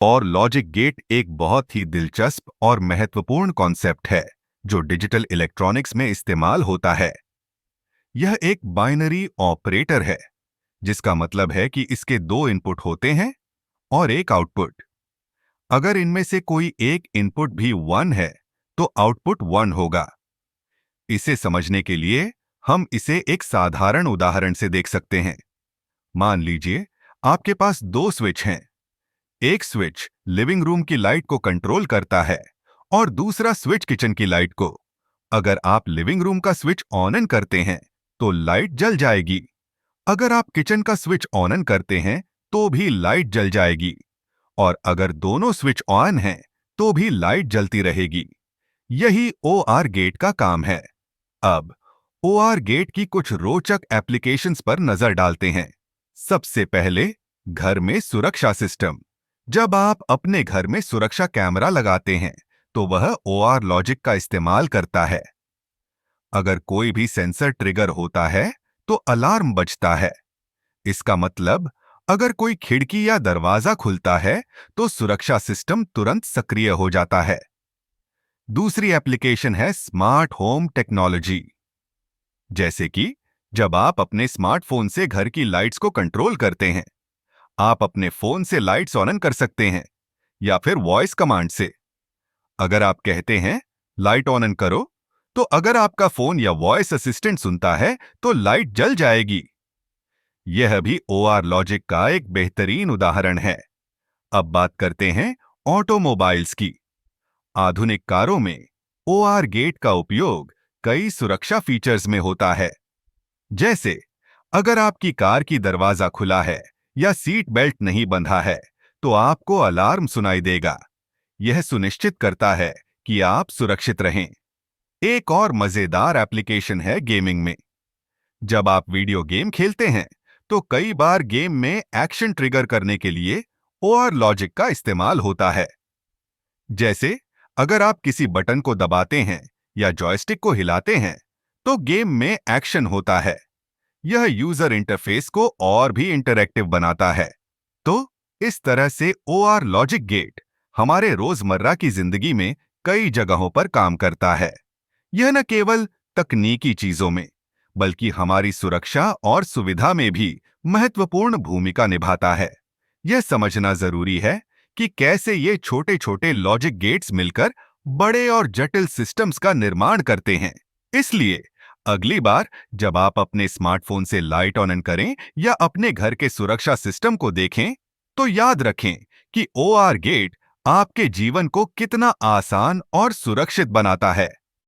और logic gate एक बहुत ही दिलचस्प और महत्वपूर्ण कॉन्सेप्ट है जो डिजिटल इलेक्ट्रॉनिक्स में इस्तेमाल होता है। यह एक बाइनरी ऑपरेटर है, जिसका मतलब है कि इसके दो इनपुट होते हैं और एक आउटपुट। अगर इनमें से कोई एक इनपुट भी 1 है तो आउटपुट 1 होगा। इसे समझने के लिए हम इसे एक साधारण उदाहरण से देख सकते हैं। मान लीजिए आपके पास दो स्विच हैं। एक स्विच लिविंग रूम की लाइट को कंट्रोल करता है और दूसरा स्विच किचन की लाइट को। अगर आप लिविंग रूम का स्विच ऑन करते हैं तो लाइट जल जाएगी। अगर आप किचन का स्विच ऑन करते हैं तो भी लाइट जल जाएगी। और अगर दोनों स्विच ऑन हैं तो भी लाइट जलती रहेगी। यही ओआर गेट का काम है। अब ओआर गेट की कुछ रोचक एप्लीकेशंस पर नजर डालते हैं। सबसे पहले, घर में सुरक्षा सिस्टम। जब आप अपने घर में सुरक्षा कैमरा लगाते हैं तो वह ओआर लॉजिक का इस्तेमाल करता है। अगर कोई भी सेंसर ट्रिगर होता है तो अलार्म बजता है। इसका मतलब अगर कोई खिड़की या दरवाजा खुलता है तो सुरक्षा सिस्टम तुरंत सक्रिय हो जाता है। दूसरी एप्लीकेशन है स्मार्ट होम टेक्नोलॉजी। जैसे कि जब आप अपने स्मार्टफोन से घर की लाइट्स को कंट्रोल करते हैं। आप अपने फोन से लाइट्स ऑन कर सकते हैं या फिर वॉइस कमांड से। अगर आप कहते हैं लाइट ऑन करो, तो अगर आपका फोन या वॉइस असिस्टेंट सुनता है तो लाइट जल जाएगी। यह भी ओआर लॉजिक का एक बेहतरीन उदाहरण है। अब बात करते हैं ऑटोमोबाइल्स की। आधुनिक कारों में ओआर गेट का उपयोग कई सुरक्षा फीचर्स में होता है। जैसे अगर आपकी कार की दरवाजा खुला है या सीट बेल्ट नहीं बंधा है तो आपको अलार्म सुनाई देगा। यह सुनिश्चित करता है कि आप सुरक्षित रहें। एक और मजेदार एप्लीकेशन है गेमिंग में। जब आप वीडियो गेम खेलते हैं तो कई बार गेम में एक्शन ट्रिगर करने के लिए ओआर लॉजिक का इस्तेमाल होता है। जैसे अगर आप किसी बटन को दबाते हैं या जॉयस्टिक को हिलाते हैं तो गेम में एक्शन होता है। यह यूजर इंटरफेस को और भी इंटरैक्टिव बनाता है। तो इस तरह से ओआर लॉजिक गेट हमारे रोजमर्रा की जिंदगी में कई जगहों पर काम करता है। यह न केवल तकनीकी चीजों में बल्कि हमारी सुरक्षा और सुविधा में भी महत्वपूर्ण भूमिका निभाता है। यह समझना जरूरी है कि कैसे ये छोटे छोटे लॉजिक गेट्स मिलकर बड़े और जटिल सिस्टम्स का निर्माण करते हैं। इसलिए अगली बार जब आप अपने स्मार्टफोन से लाइट ऑन करें या अपने घर के सुरक्षा सिस्टम को देखें तो याद रखें कि ओआर गेट आपके जीवन को कितना आसान और सुरक्षित बनाता है।